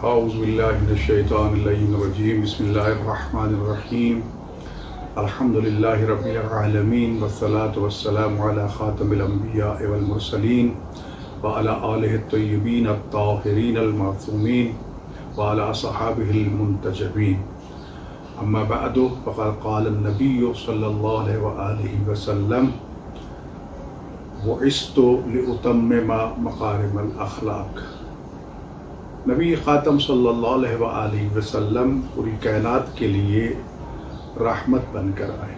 اعوذ باللہ من الشیطان اللعین الرجیم بسم اللہ الرحمن الرحیم الحمد للہ رب العالمین والصلاة والسلام علی خاتم الانبیاء والمرسلین وعلی آلہ الطیبین الطاہرین المعصومین وعلی صحابہ المنتجبین اما بعد فقد قال النبی صلی اللہ علیہ وآلہ وسلم بعثت لأتمم مکارم الاخلاق۔ نبی خاتم صلی اللہ علیہ وآلہ وسلم پوری کائنات کے لیے رحمت بن کر آئے۔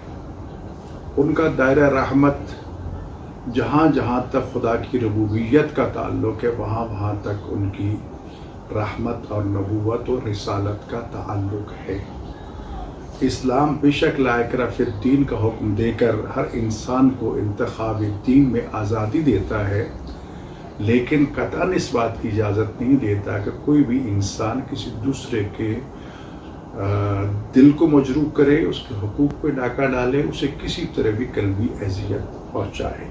ان کا دائرہ رحمت جہاں جہاں تک خدا کی ربوبیت کا تعلق ہے وہاں وہاں تک ان کی رحمت اور نبوت اور رسالت کا تعلق ہے۔ اسلام بے شک لا اکراہ فی الدین کا حکم دے کر ہر انسان کو انتخاب دین میں آزادی دیتا ہے، لیکن قطعاً اس بات کی اجازت نہیں دیتا کہ کوئی بھی انسان کسی دوسرے کے دل کو مجروح کرے، اس کے حقوق پہ ڈاکہ ڈالے، اسے کسی طرح بھی قلبی اذیت پہنچائے۔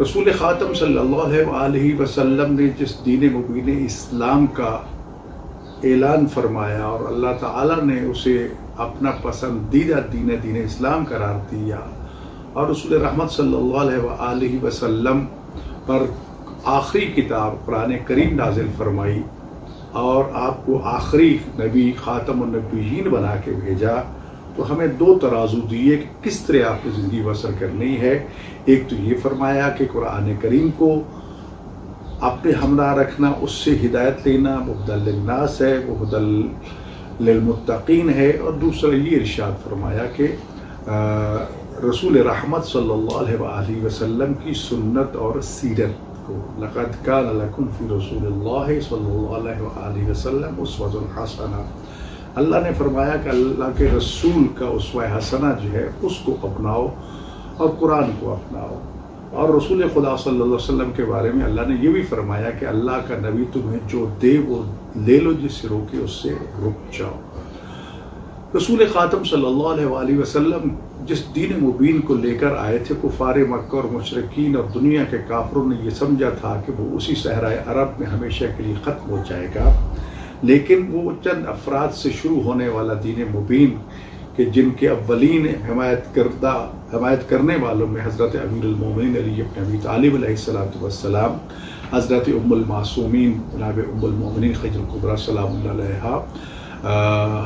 رسول خاتم صلی اللہ علیہ وآلہ وسلم نے جس دین مبین اسلام کا اعلان فرمایا اور اللہ تعالیٰ نے اسے اپنا پسندیدہ دین اسلام قرار دیا، اور رسول رحمت صلی اللہ علیہ وآلہ وسلم پر آخری کتاب قرآن کریم نازل فرمائی اور آپ کو آخری نبی خاتم النبیین بنا کے بھیجا، تو ہمیں دو ترازو دیے کہ کس طرح آپ کی زندگی بسر کرنی ہے۔ ایک تو یہ فرمایا کہ قرآن کریم کو اپنے ہمراہ رکھنا، اس سے ہدایت لینا، مہدی للناس ہے، مہدی للمتقین ہے، اور دوسرا یہ ارشاد فرمایا کہ رسول رحمت صلی اللہ علیہ وآلہ وسلم کی سنت اور سیرت کو لقد کان لکم فی رسول اللہ صلی اللہ علیہ وآلہ وسلم اسوۃ حسنہ۔ اللہ نے فرمایا کہ اللہ کے رسول کا اسوہ حسنہ جو ہے اس کو اپناؤ اور قرآن کو اپناؤ۔ اور رسول خدا صلی اللہ علیہ وسلم کے بارے میں اللہ نے یہ بھی فرمایا کہ اللہ کا نبی تمہیں جو دے وہ لے لو، جس سے روکے اس سے رک جاؤ۔ رسول خاتم صلی اللہ علیہ وآلہ وسلم جس دین مبین کو لے کر آئے تھے، کفار مکہ اور مشرکین اور دنیا کے کافروں نے یہ سمجھا تھا کہ وہ اسی صحرائے عرب میں ہمیشہ کے لیے ختم ہو جائے گا، لیکن وہ چند افراد سے شروع ہونے والا دین مبین کہ جن کے اولین حمایت کرنے والوں میں حضرت امیر المومنین علی بن ابی طالب علیہ السلام، حضرت ام المعصومین جناب ام المومنین خدیجہ الکبریٰ سلام اللہ علیہا،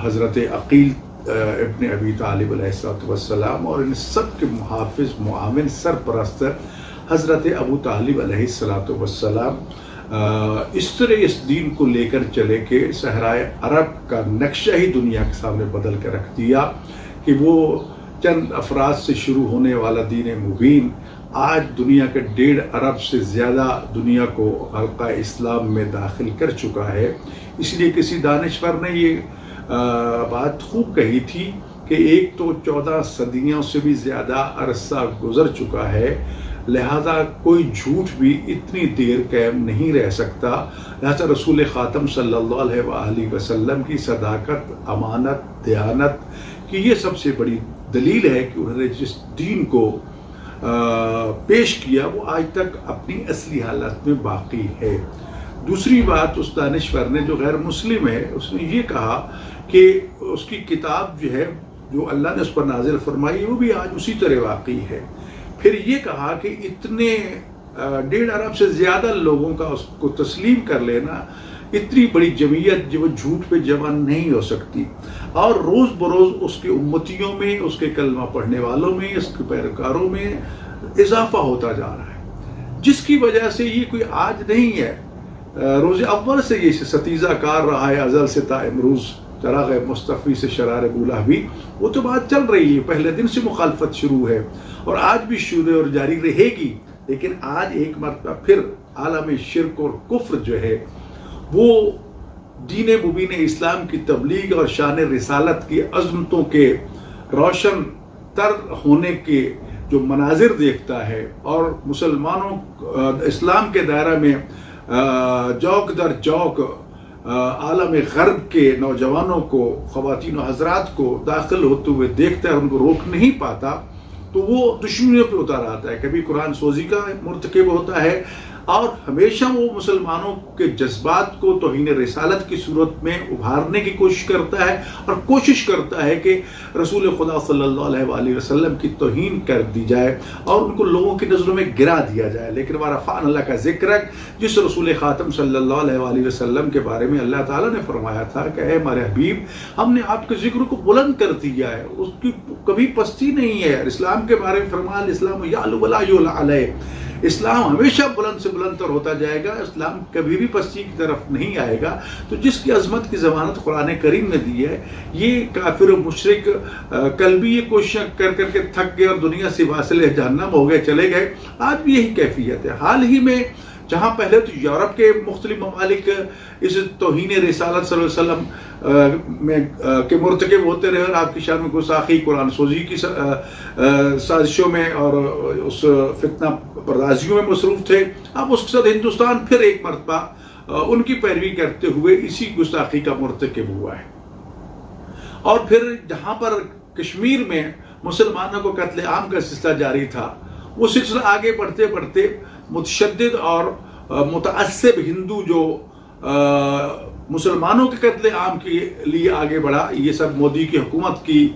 حضرت عقیل ابن ابی طالب علیہ السلام، اور ان سب کے محافظ معاون سرپرست حضرت ابو طالب علیہ السلام، اس طرح اس دین کو لے کر چلے کہ صحرائے عرب کا نقشہ ہی دنیا کے سامنے بدل کر رکھ دیا کہ وہ چند افراد سے شروع ہونے والا دین مبین آج دنیا کے 1.5 ارب سے زیادہ دنیا کو حلقہ اسلام میں داخل کر چکا ہے۔ اس لیے کسی دانشور نے یہ بات خوب کہی تھی کہ ایک تو 14 صدیوں سے بھی زیادہ عرصہ گزر چکا ہے، لہذا کوئی جھوٹ بھی اتنی دیر قائم نہیں رہ سکتا، لہذا رسول خاتم صلی اللہ علیہ وآلہ وسلم کی صداقت، امانت، دیانت کی یہ سب سے بڑی دلیل ہے کہ انہوں نے جس دین کو پیش کیا وہ آج تک اپنی اصلی حالت میں باقی ہے۔ دوسری بات، اس دانشور نے جو غیر مسلم ہے اس نے یہ کہا کہ اس کی کتاب جو ہے جو اللہ نے اس پر نازل فرمائی وہ بھی آج اسی طرح واقعی ہے۔ پھر یہ کہا کہ اتنے 1.5 ارب سے زیادہ لوگوں کا اس کو تسلیم کر لینا، اتنی بڑی جمعیت جو جھوٹ پہ جمع نہیں ہو سکتی، اور روز بروز اس کے امتیوں میں، اس کے کلمہ پڑھنے والوں میں، اس کے پیروکاروں میں اضافہ ہوتا جا رہا ہے، جس کی وجہ سے یہ کوئی آج نہیں ہے، روز اول سے یہ ستیزہ کار رہا ہے، ازل سے تا امروز چراغ مصطفی سے شرار بولا بھی، وہ تو بات چل رہی ہے، پہلے دن سے مخالفت شروع ہے اور آج بھی شروع اور جاری رہے گی، لیکن آج ایک مرتبہ پھر عالم شرک اور کفر جو ہے وہ دین مبین اسلام کی تبلیغ اور شان رسالت کی عظمتوں کے روشن تر ہونے کے جو مناظر دیکھتا ہے، اور مسلمانوں اسلام کے دائرہ میں جوک در جوک عالم غرب کے نوجوانوں کو، خواتین و حضرات کو داخل ہوتے ہوئے دیکھتا ہے، ان کو روک نہیں پاتا، تو وہ دشمنیوں پہ اتار آتا ہے، کبھی قرآن سوزی کا مرتکب ہوتا ہے، اور ہمیشہ وہ مسلمانوں کے جذبات کو توہین رسالت کی صورت میں ابھارنے کی کوشش کرتا ہے اور کوشش کرتا ہے کہ رسول خدا صلی اللہ علیہ وآلہ وسلم کی توہین کر دی جائے اور ان کو لوگوں کی نظروں میں گرا دیا جائے. لیکن وَرَفَعْنَا اللہ کا ذکر ہے جس رسول خاتم صلی اللہ علیہ وآلہ وسلم کے بارے میں اللہ تعالیٰ نے فرمایا تھا کہ اے ہمارے حبیب ہم نے آپ کے ذکر کو بلند کر دیا ہے, اس کی کبھی پستی نہیں ہے. اسلام کے بارے میں فرمایا الاسلام یعلو ولا یعلی علیہ, اسلام ہمیشہ بلند سے بلند تر ہوتا جائے گا, اسلام کبھی بھی پستی کی طرف نہیں آئے گا. تو جس کی عظمت کی ضمانت قرآن کریم نے دی ہے, یہ کافر و مشرک کل بھی یہ کوششیں کر کر کے تھک گئے اور دنیا سے واصل جہنم ہو گئے, چلے گئے. آج بھی یہی کیفیت ہے. حال ہی میں جہاں پہلے تو یورپ کے مختلف ممالک اس توہین رسالت صلی اللہ علیہ وسلم میں کے مرتکب ہوتے رہے اور آپ کی شان میں گستاخی قرآن سوزی کی سازشوں میں اور اس فتنہ پردازیوں میں مصروف تھے, اب اس کے ساتھ ہندوستان پھر ایک مرتبہ ان کی پیروی کرتے ہوئے اسی گستاخی کا مرتکب ہوا ہے. اور پھر جہاں پر کشمیر میں مسلمانوں کو قتل عام کا سلسلہ جاری تھا, وہ سلسلہ آگے بڑھتے بڑھتے متشدد اور متعصب ہندو جو مسلمانوں کے قتل عام کے لیے آگے بڑھا, یہ سب مودی کی حکومت کی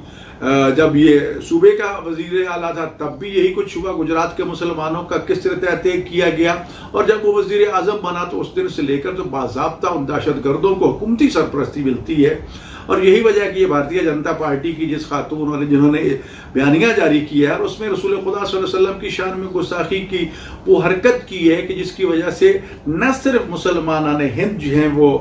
جب یہ صوبے کا وزیر اعلیٰ تھا تب بھی یہی کچھ ہوا. گجرات کے مسلمانوں کا کس طرح تحقیق کیا گیا, اور جب وہ وزیر اعظم بنا تو اس دن سے لے کر تو باضابطہ ان دہشت گردوں کو حکومتی سرپرستی ملتی ہے. اور یہی وجہ ہے کہ یہ بھارتیہ جنتا پارٹی کی جس خاتون اور جنہوں نے بیانیہ جاری کیا ہے اور اس میں رسول خدا صلی اللہ علیہ وسلم کی شان میں گستاخی کی وہ حرکت کی ہے کہ جس کی وجہ سے نہ صرف مسلمانان ہند جو ہیں وہ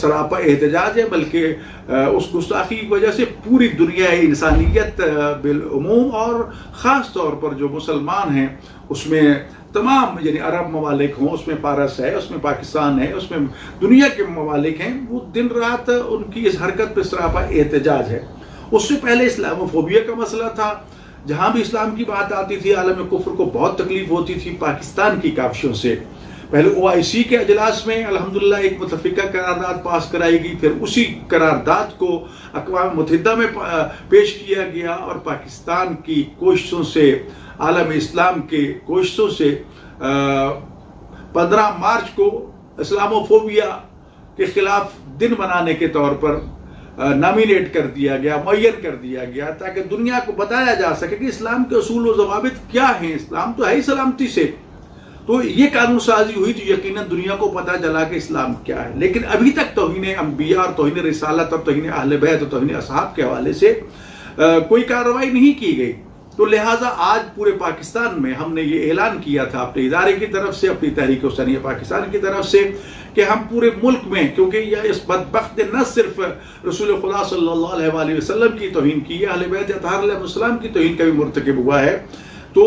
سراپا احتجاج ہے, بلکہ اس گستاخی کی وجہ سے پوری دنیا انسانیت بالعموم اور خاص طور پر جو مسلمان ہیں اس میں تمام یعنی عرب ممالک ہوں, اس میں فارس ہے, اس میں پاکستان ہے, اس میں دنیا کے ممالک ہیں, وہ دن رات ان کی اس حرکت پہ سراپا احتجاج ہے. اس سے پہلے اسلاموفوبیا کا مسئلہ تھا, جہاں بھی اسلام کی بات آتی تھی عالم کفر کو بہت تکلیف ہوتی تھی پاکستان کی کاوشوں سے. پہلے OIC کے اجلاس میں الحمدللہ ایک متفقہ قرارداد پاس کرائی گئی, پھر اسی قرارداد کو اقوام متحدہ میں پیش کیا گیا اور پاکستان کی کوششوں سے, عالم اسلام کے کوششوں سے 15 مارچ کو اسلاموفوبیا کے خلاف دن منانے کے طور پر نامینیٹ کر دیا گیا, معین کر دیا گیا, تاکہ دنیا کو بتایا جا سکے کہ اسلام کے اصول و ضوابط کیا ہیں. اسلام تو ہے ہی سلامتی سے, تو یہ قانون سازی ہوئی تو یقیناً دنیا کو پتہ چلا کہ اسلام کیا ہے. لیکن ابھی تک توہین انبیاء اور توہین رسالت اور توہین اہل بیت اور توہین اصحاب کے حوالے سے کوئی کارروائی نہیں کی گئی. تو لہٰذا آج پورے پاکستان میں ہم نے یہ اعلان کیا تھا اپنے ادارے کی طرف سے, اپنی تحریک حسینیہ پاکستان کی طرف سے, کہ ہم پورے ملک میں, کیونکہ یہ اس بدبخت نے نہ صرف رسول خدا صلی اللہ علیہ وآلہ وسلم کی توہین کی ہے, اہل بیت اطہار علیہ السلام کی توہین کا بھی مرتکب ہوا ہے, تو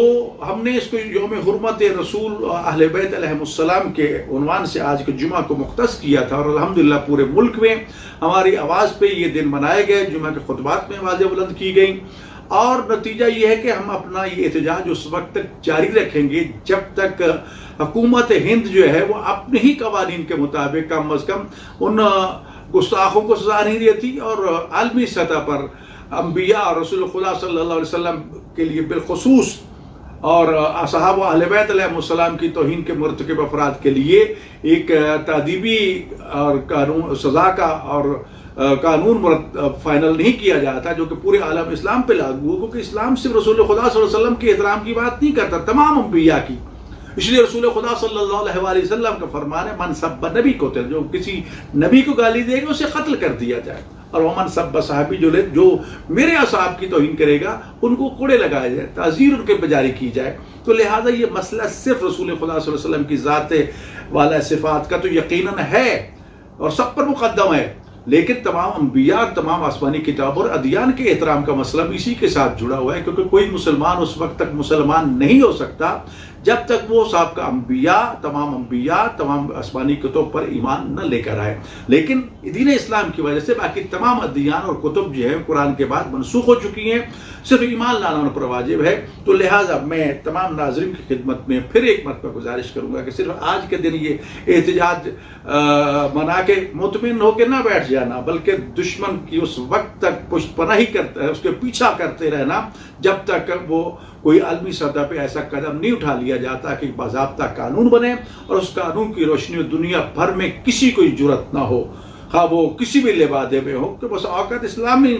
ہم نے اس کو یوم حرمت رسول اہل بیت علیہ السلام کے عنوان سے آج کے جمعہ کو مختص کیا تھا. اور الحمدللہ پورے ملک میں ہماری آواز پہ یہ دن منائے گئے, جمعہ کے خطبات میں آوازیں بلند کی گئیں, اور نتیجہ یہ ہے کہ ہم اپنا یہ احتجاج اس وقت تک جاری رکھیں گے جب تک حکومت ہند جو ہے وہ اپنے ہی قوانین کے مطابق کم از کم ان گستاخوں کو سزا نہیں دیتی, اور عالمی سطح پر انبیاء اور رسول خدا صلی اللہ علیہ وسلم کے لیے بالخصوص اور اصحاب و اہل بیت علیہ السلام کی توہین کے مرتکب افراد کے لیے ایک تادیبی اور قانون سزا کا اور قانون فائنل نہیں کیا جاتا جو کہ پورے عالم اسلام پہ لاگو ہو, کیونکہ اسلام صرف رسول خدا صلی اللہ علیہ وسلم کے احترام کی بات نہیں کرتا, تمام انبیاء کی. اس لیے رسول خدا صلی اللہ علیہ وآلہ وسلم کا فرمان ہے من سب نبی کو, جو کسی نبی کو گالی دے گا اسے قتل کر دیا جائے, اور ومن سب صحابی جو میرے اصحاب کی توہین کرے گا ان کو کوڑے لگائے جائے, تعزیر ان کے پہ جاری کی جائے. تو لہٰذا یہ مسئلہ صرف رسول خدا صلی اللہ علیہ وسلم کی ذات والا صفات کا تو یقیناً ہے اور سب پر مقدم ہے, لیکن تمام انبیاء اور تمام آسمانی کتاب اور ادیان کے احترام کا مسئلہ بھی اسی کے ساتھ جڑا ہوا ہے, کیونکہ کوئی مسلمان اس وقت تک مسلمان نہیں ہو سکتا جب تک وہ صاحب کا انبیاء تمام آسمانی کتب پر ایمان نہ لے کر آئے. لیکن دین اسلام کی وجہ سے باقی تمام ادیان اور کتب جو ہے قرآن کے بعد منسوخ ہو چکی ہیں, صرف ایمان لانا ان پر واجب ہے. تو لہٰذا میں تمام ناظرین کی خدمت میں پھر ایک مرتبہ گزارش کروں گا کہ صرف آج کے دن یہ احتجاج منا کے مطمئن ہو کے نہ بیٹھ جانا, بلکہ دشمن کی اس وقت تک پشت پناہی کرتے اس کے پیچھا کرتے رہنا جب تک وہ کوئی عالمی سطح پہ ایسا قدم نہیں اٹھا لیا جاتا کہ باضابطہ قانون بنے اور اس قانون کی روشنی میں دنیا بھر میں کسی کو جرأت نہ ہو، خواہ وہ کسی بھی لبادے میں ہو. کہ بس اوقات اسلامی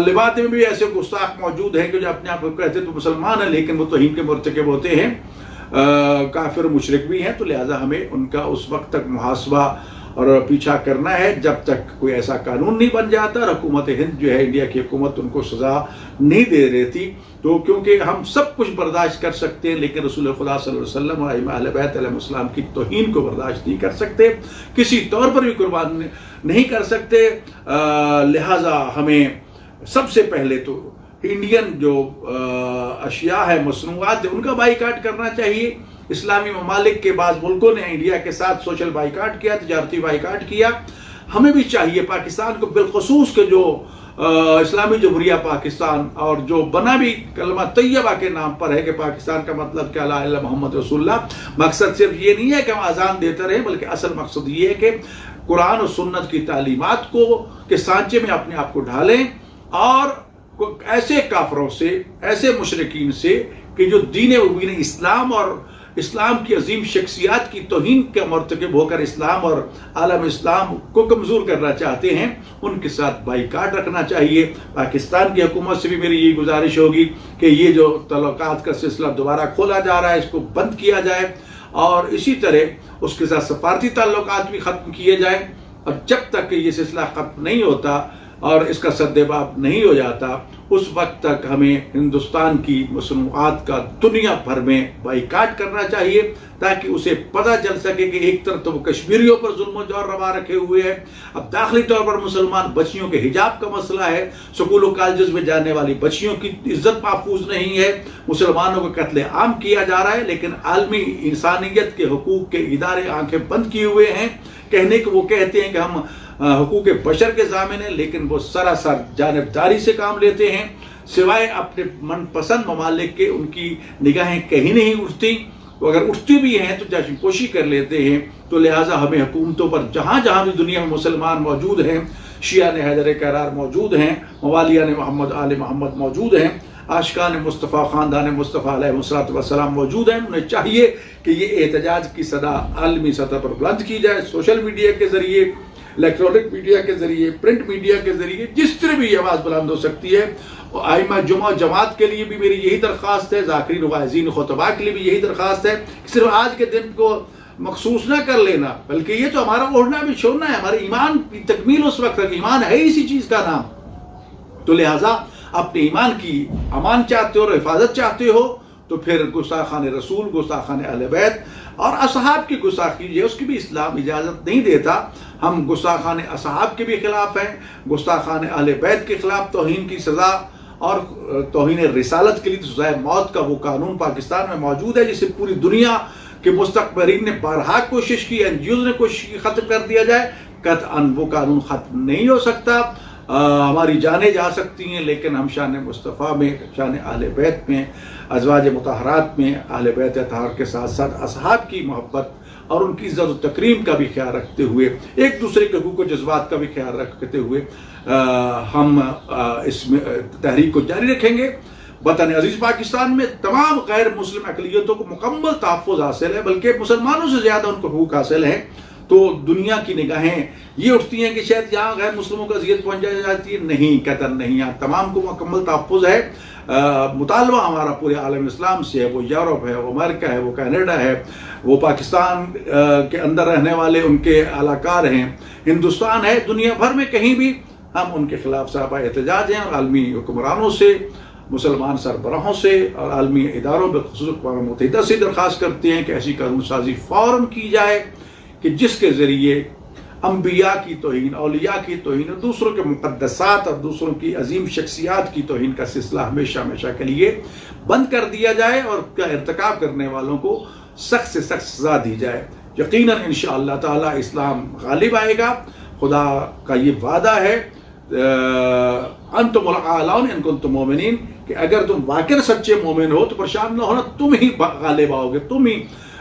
لبادے میں بھی ایسے گستاخ موجود ہیں کہ جو اپنے آپ کو کہتے تو مسلمان ہیں لیکن وہ توہین کے مرتکب ہوتے ہیں، کافر و مشرک بھی ہیں. تو لہٰذا ہمیں ان کا اس وقت تک محاسبہ اور پیچھا کرنا ہے جب تک کوئی ایسا قانون نہیں بن جاتا. اور حکومت ہند جو ہے، انڈیا کی حکومت، ان کو سزا نہیں دے رہی تھی. تو کیونکہ ہم سب کچھ برداشت کر سکتے ہیں لیکن رسول خدا صلی اللہ علیہ وسلم اور ائمہ اہل بیت علیہ السلام کی توہین کو برداشت نہیں کر سکتے، کسی طور پر بھی قربان نہیں کر سکتے. لہٰذا ہمیں سب سے پہلے تو انڈین جو اشیاء ہے، مصنوعات ہیں، ان کا بائیکاٹ کرنا چاہیے. اسلامی ممالک کے بعض ملکوں نے انڈیا کے ساتھ سوشل بائیکاٹ کیا، تجارتی بائیکاٹ کیا. ہمیں بھی چاہیے پاکستان کو بالخصوص کہ جو اسلامی جمہوریہ پاکستان اور جو بنا بھی کلمہ طیبہ کے نام پر ہے کہ پاکستان کا مطلب کہ لا الہ الا محمد رسول اللہ، مقصد صرف یہ نہیں ہے کہ ہم اذان دیتے رہیں بلکہ اصل مقصد یہ ہے کہ قرآن و سنت کی تعلیمات کو کے سانچے میں اپنے آپ کو ڈھالیں اور ایسے کافروں سے، ایسے مشرکین سے کہ جو دین مبین اسلام اور اسلام کی عظیم شخصیات کی توہین کے مرتکب ہو کر اسلام اور عالم اسلام کو کمزور کرنا چاہتے ہیں، ان کے ساتھ بائیکاٹ رکھنا چاہیے. پاکستان کی حکومت سے بھی میری یہ گزارش ہوگی کہ یہ جو تعلقات کا سلسلہ دوبارہ کھولا جا رہا ہے اس کو بند کیا جائے اور اسی طرح اس کے ساتھ سفارتی تعلقات بھی ختم کیے جائیں. اور جب تک کہ یہ سلسلہ ختم نہیں ہوتا اور اس کا سدباب نہیں ہو جاتا، اس وقت تک ہمیں ہندوستان کی مصنوعات کا دنیا بھر میں بائیکاٹ کرنا چاہیے تاکہ اسے پتہ چل سکے کہ ایک طرف تو وہ کشمیریوں پر ظلم و جور روا رکھے ہوئے ہیں، اب داخلی طور پر مسلمان بچیوں کے حجاب کا مسئلہ ہے، سکول و کالجز میں جانے والی بچیوں کی عزت محفوظ نہیں ہے، مسلمانوں کو قتل عام کیا جا رہا ہے، لیکن عالمی انسانیت کے حقوق کے ادارے آنکھیں بند کیے ہوئے ہیں. کہنے کو وہ کہتے ہیں کہ ہم حقوق بشر کے ضامن ہیں لیکن وہ سراسر جانبداری سے کام لیتے ہیں. سوائے اپنے من پسند ممالک کے ان کی نگاہیں کہیں نہیں اٹھتی، اگر اٹھتی بھی ہیں تو جشن پوشی کر لیتے ہیں. تو لہٰذا ہمیں حکومتوں پر جہاں جہاں بھی دنیا میں مسلمان موجود ہیں، شیعہ حیدر کرار موجود ہیں، موالیان محمد آل محمد موجود ہیں، عاشقان مصطفیٰ خاندان مصطفیٰ علیہ السلام موجود ہیں، انہیں چاہیے کہ یہ احتجاج کی صدا عالمی سطح پر بلند کی جائے، سوشل میڈیا کے ذریعے، الیکٹرانک میڈیا کے ذریعے، پرنٹ میڈیا کے ذریعے، جس طرح بھی یہ آواز بلند ہو سکتی ہے. ائمہ جمعہ جماعت کے لیے بھی میری یہی درخواست ہے، ذاکرین واعظین خطباء کے لیے بھی یہی درخواست ہے کہ صرف آج کے دن کو مخصوص نہ کر لینا بلکہ یہ تو ہمارا اوڑھنا بھی چھوڑنا ہے. ہمارے ایمان کی تکمیل اس وقت تک، ایمان ہے اسی چیز کا نام. تو لہٰذا اپنے ایمان کی امان چاہتے ہو اور حفاظت چاہتے ہو تو پھر گستاخان رسول، گستاخان اہل بیت اور اصحاب کی گستاخی ہے، اس کی بھی اسلام اجازت نہیں دیتا. ہم گستاخان اصحاب کے بھی خلاف ہیں، گستاخان اہل بیت کے خلاف توہین کی سزا اور توہین رسالت کے لیے سزائے موت کا وہ قانون پاکستان میں موجود ہے جسے پوری دنیا کے مستقبرین نے بارہا کوشش کی، این جی اوز نے کوشش کی ختم کر دیا جائے. قطعاً وہ قانون ختم نہیں ہو سکتا. ہماری جانیں جا سکتی ہیں لیکن ہم شان مصطفیٰ میں، شان اہل بیت میں، ازواج مطہرات میں، اہل بیت اطہار کے ساتھ ساتھ اصحاب کی محبت اور ان کی عزت و تکریم کا بھی خیال رکھتے ہوئے، ایک دوسرے کے حقوق و جذبات کا بھی خیال رکھتے ہوئے ہم اس میں تحریک کو جاری رکھیں گے. وطن عزیز پاکستان میں تمام غیر مسلم اقلیتوں کو مکمل تحفظ حاصل ہے، بلکہ مسلمانوں سے زیادہ ان کو حقوق حاصل ہیں. تو دنیا کی نگاہیں یہ اٹھتی ہیں کہ شاید یہاں غیر مسلموں کو اذیت پہنچائی جاتی ہے، نہیں، قطعاً نہیں، یہاں تمام کو مکمل تحفظ ہے. مطالبہ ہمارا پورے عالم اسلام سے ہے، وہ یورپ ہے، وہ امریکہ ہے، وہ کینیڈا ہے، وہ پاکستان کے اندر رہنے والے ان کے اہلکار ہیں، ہندوستان ہے، دنیا بھر میں کہیں بھی ہم ان کے خلاف صاحبہ احتجاج ہیں اور عالمی حکمرانوں سے، مسلمان سربراہوں سے اور عالمی اداروں بخصوص اقوام متحدہ سے درخواست کرتے ہیں کہ ایسی قانون سازی فوراً کی جائے کہ جس کے ذریعے انبیاء کی توہین، اولیاء کی توہین اور دوسروں کے مقدسات اور دوسروں کی عظیم شخصیات کی توہین کا سلسلہ ہمیشہ ہمیشہ کے لیے بند کر دیا جائے اور کا ارتکاب کرنے والوں کو سخت سے سخت سزا دی جائے. یقیناً انشاءاللہ تعالی اسلام غالب آئے گا. خدا کا یہ وعدہ ہے انتم الاعلون ان کنتم مومنین، کہ اگر تم واقعی سچے مومن ہو تو پریشان نہ ہونا، تم ہی غالب آؤ گے، تم ہی